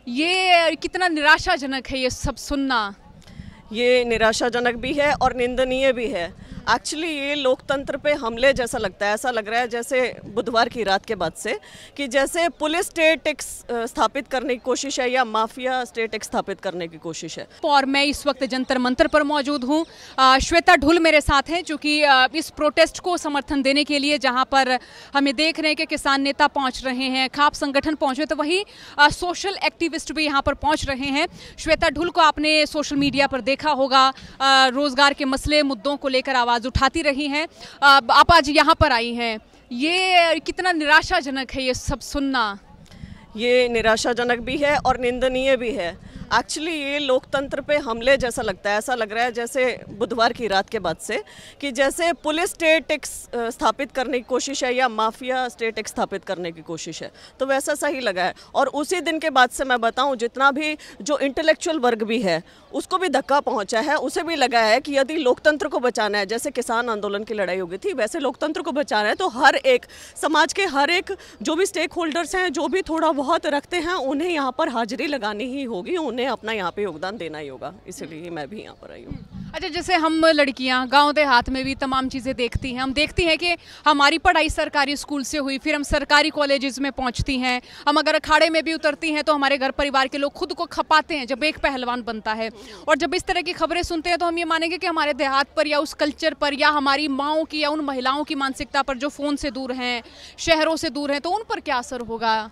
ये कितना निराशाजनक है ये सब सुनना। ये निराशाजनक भी है और निंदनीय भी है। एक्चुअली ये लोकतंत्र पे हमले जैसा लगता है। ऐसा लग रहा है जैसे बुधवार की रात के बाद से कि जैसे पुलिस स्टेट एक स्थापित करने की कोशिश है या माफिया स्टेट एक स्थापित करने की कोशिश है। और मैं इस वक्त जंतर मंतर पर मौजूद हूँ। श्वेता ढुल मेरे साथ हैं जो कि इस प्रोटेस्ट को समर्थन देने के लिए, जहाँ पर हमें देख रहे हैं कि किसान नेता पहुँच रहे हैं, खाप संगठन पहुँचे, तो वहीं सोशल एक्टिविस्ट भी यहाँ पर पहुँच रहे हैं। श्वेता ढुल को आपने सोशल मीडिया पर देखा होगा, रोजगार के मसले मुद्दों को लेकर आवाज़ उठाती रही हैं। आप आज यहाँ पर आई हैं, ये कितना निराशाजनक है ये सब सुनना। ये निराशाजनक भी है और निंदनीय भी है। एक्चुअली ये लोकतंत्र पे हमले जैसा लगता है। ऐसा लग रहा है जैसे बुधवार की रात के बाद से कि जैसे पुलिस स्टेट एक स्थापित करने की कोशिश है या माफिया स्टेट एक स्थापित करने की कोशिश है, तो वैसा सा ही लगा है। और उसी दिन के बाद से मैं बताऊं, जितना भी जो इंटेलेक्चुअल वर्ग भी है उसको भी धक्का पहुंचा है। उसे भी लगा है कि यदि लोकतंत्र को बचाना है, जैसे किसान आंदोलन की लड़ाई हो गई थी, वैसे लोकतंत्र को बचाना है तो हर एक समाज के हर एक जो भी स्टेक होल्डर्स हैं, जो भी थोड़ा बहुत रखते हैं, उन्हें यहाँ पर हाजिरी लगानी ही होगी, उन्हें अपना यहाँ पे योगदान देना ही होगा। इसलिए मैं भी यहाँ पर आई हूँ। अच्छा, जैसे हम लड़कियां गांव देहात में भी तमाम चीज़ें देखती हैं, हम देखती हैं कि हमारी पढ़ाई सरकारी स्कूल से हुई, फिर हम सरकारी कॉलेजेस में पहुंचती हैं, हम अगर अखाड़े में भी उतरती हैं तो हमारे घर परिवार के लोग खुद को खपाते हैं जब एक पहलवान बनता है। और जब इस तरह की खबरें सुनते हैं तो हम ये मानेंगे कि हमारे देहात पर या उस कल्चर पर या हमारी माँओं की या उन महिलाओं की मानसिकता पर जो फ़ोन से दूर हैं, शहरों से दूर हैं, तो उन पर क्या असर होगा?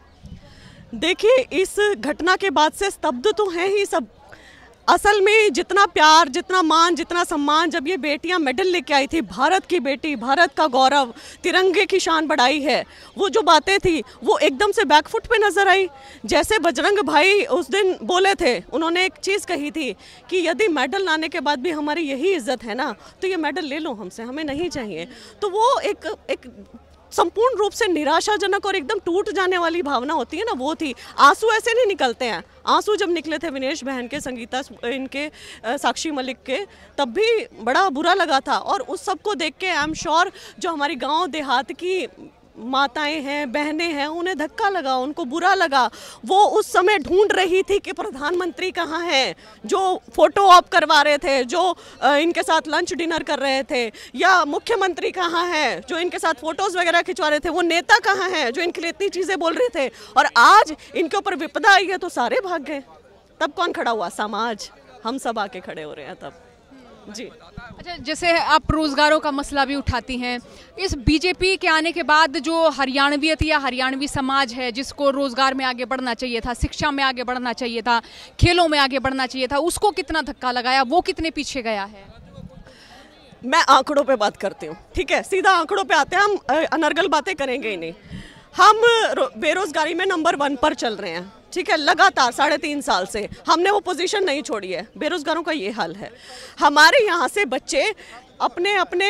देखिए, इस घटना के बाद से स्तब्ध तो हैं ही सब। असल में जितना प्यार, जितना मान, जितना सम्मान जब ये बेटियां मेडल लेके आई थी, भारत की बेटी, भारत का गौरव, तिरंगे की शान बढ़ाई है, वो जो बातें थी वो एकदम से बैकफुट पे नजर आई। जैसे बजरंग भाई उस दिन बोले थे, उन्होंने एक चीज़ कही थी कि यदि मेडल लाने के बाद भी हमारी यही इज्जत है ना, तो ये मेडल ले लो हमसे, हमें नहीं चाहिए। तो वो एक संपूर्ण रूप से निराशाजनक और एकदम टूट जाने वाली भावना होती है ना, वो थी। आंसू ऐसे नहीं निकलते हैं। आंसू जब निकले थे विनेश बहन के, संगीता इनके, साक्षी मलिक के, तब भी बड़ा बुरा लगा था। और उस सब को देख के आई एम श्योर जो हमारी गांव देहात की माताएं हैं, बहनें हैं, उन्हें धक्का लगा, उनको बुरा लगा। वो उस समय ढूंढ रही थी कि प्रधानमंत्री कहाँ हैं, जो फोटो ऑप करवा रहे थे, जो इनके साथ लंच डिनर कर रहे थे, या मुख्यमंत्री कहाँ हैं जो इनके साथ फोटोज वगैरह खिंचवा रहे थे, वो नेता कहाँ हैं जो इनके लिए इतनी चीज़ें बोल रहे थे। और आज इनके ऊपर विपदा आई है तो सारे भाग गए। तब कौन खड़ा हुआ? समाज, हम सब आके खड़े हो रहे हैं तब जी। अच्छा, जैसे आप रोजगारों का मसला भी उठाती हैं, इस बीजेपी के आने के बाद जो हरियाणवीयत या हरियाणवी समाज है, जिसको रोजगार में आगे बढ़ना चाहिए था, शिक्षा में आगे बढ़ना चाहिए था, खेलों में आगे बढ़ना चाहिए था, उसको कितना धक्का लगाया, वो कितने पीछे गया है? मैं आंकड़ों पे बात करती हूँ, ठीक है, सीधा आंकड़ों पे आते हैं। हम अनर्गल बातें करेंगे ही नहीं। हम बेरोजगारी में नंबर 1 पर चल रहे हैं, ठीक है, लगातार 3.5 साल से हमने वो पोजीशन नहीं छोड़ी है। बेरोजगारों का ये हाल है। हमारे यहाँ से बच्चे अपने अपने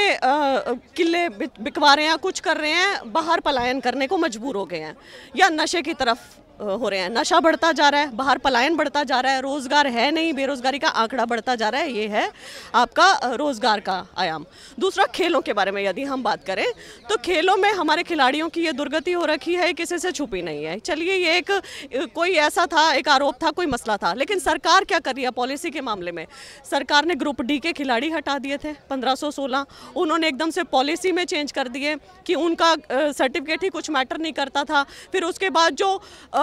किले बिकवा रहे हैं, कुछ कर रहे हैं, बाहर पलायन करने को मजबूर हो गए हैं या नशे की तरफ हो रहे हैं। नशा बढ़ता जा रहा है, बाहर पलायन बढ़ता जा रहा है, रोजगार है नहीं, बेरोजगारी का आंकड़ा बढ़ता जा रहा है। ये है आपका रोजगार का आयाम। दूसरा, खेलों के बारे में यदि हम बात करें तो खेलों में हमारे खिलाड़ियों की ये दुर्गति हो रखी है, किसी से छुपी नहीं है। चलिए, ये एक कोई ऐसा था, एक आरोप था, कोई मसला था, लेकिन सरकार क्या कर रही है पॉलिसी के मामले में? सरकार ने ग्रुप डी के खिलाड़ी हटा दिए थे 1516। उन्होंने एकदम से पॉलिसी में चेंज कर दिए कि उनका सर्टिफिकेट ही कुछ मैटर नहीं करता था। फिर उसके बाद जो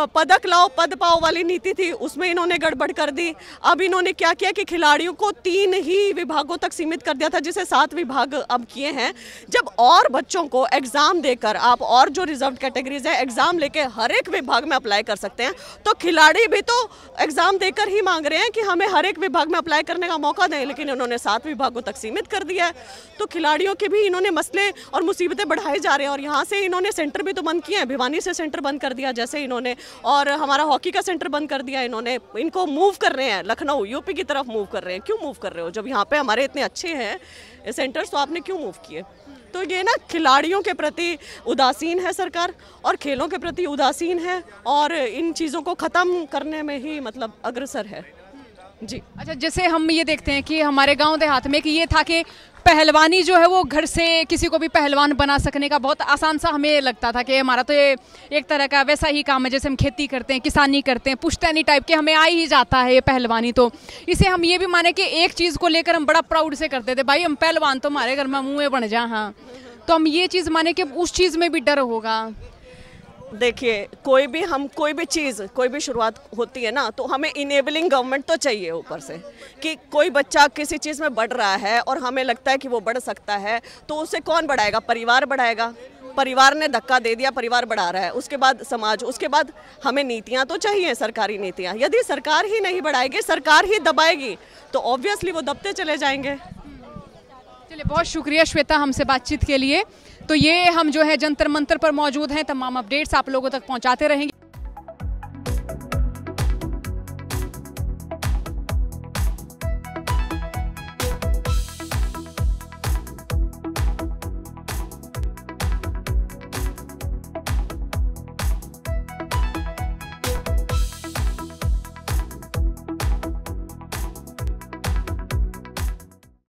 पदक लाओ पद पाओ वाली नीति थी, उसमें इन्होंने गड़बड़ कर दी। अब इन्होंने क्या किया कि खिलाड़ियों को 3 ही विभागों तक सीमित कर दिया था, जिसे 7 विभाग अब किए हैं। जब और बच्चों को एग्जाम देकर आप, और जो रिजर्व कैटेगरीज है, एग्जाम लेके हर एक विभाग में अप्लाई कर सकते हैं, तो खिलाड़ी भी तो एग्जाम देकर ही मांग रहे हैं कि हमें हर एक विभाग में अप्लाई करने का मौका दें, लेकिन इन्होंने 7 विभागों तक सीमित कर दिया है। तो खिलाड़ियों के भी इन्होंने मसले और मुसीबतें बढ़ाए जा रहे हैं। और यहाँ से इन्होंने सेंटर भी तो बंद किए हैं, भिवानी से सेंटर बंद कर दिया जैसे इन्होंने, और हमारा हॉकी का सेंटर बंद कर दिया इन्होंने। इनको मूव कर रहे हैं, लखनऊ यूपी की तरफ मूव कर रहे हैं। क्यों मूव कर रहे हो? जब यहाँ पे हमारे इतने अच्छे हैं सेंटर्स, तो आपने क्यों मूव किए? तो ये ना खिलाड़ियों के प्रति उदासीन है सरकार, और खेलों के प्रति उदासीन है, और इन चीज़ों को ख़त्म करने में ही मतलब अग्रसर है। जी। अच्छा, जैसे हम ये देखते हैं कि हमारे गांव देहात में कि ये था कि पहलवानी जो है वो घर से किसी को भी पहलवान बना सकने का बहुत आसान सा हमें लगता था कि हमारा तो ये एक तरह का वैसा ही काम है जैसे हम खेती करते हैं, किसानी करते हैं, पुश्तैनी टाइप के, हमें आ ही जाता है ये पहलवानी। तो इसे हम ये भी माने कि एक चीज़ को लेकर हम बड़ा प्राउड से करते थे, भाई हम पहलवान तो हमारे घर में मुँह बन जा। हाँ, तो हम ये चीज़ माने कि उस चीज़ में भी डर होगा। देखिए, कोई भी चीज़, कोई भी शुरुआत होती है ना, तो हमें इनेबलिंग गवर्नमेंट तो चाहिए ऊपर से, कि कोई बच्चा किसी चीज़ में बढ़ रहा है और हमें लगता है कि वो बढ़ सकता है, तो उसे कौन बढ़ाएगा? परिवार बढ़ाएगा। परिवार ने धक्का दे दिया, परिवार बढ़ा रहा है, उसके बाद समाज, उसके बाद हमें नीतियाँ तो चाहिए, सरकारी नीतियाँ। यदि सरकार ही नहीं बढ़ाएगी, सरकार ही दबाएगी, तो ऑब्वियसली वो दबते चले जाएंगे। चलिए, बहुत शुक्रिया श्वेता हमसे बातचीत के लिए। तो ये हम जो है जंतर मंतर पर मौजूद हैं, तमाम अपडेट्स आप लोगों तक पहुंचाते रहेंगे।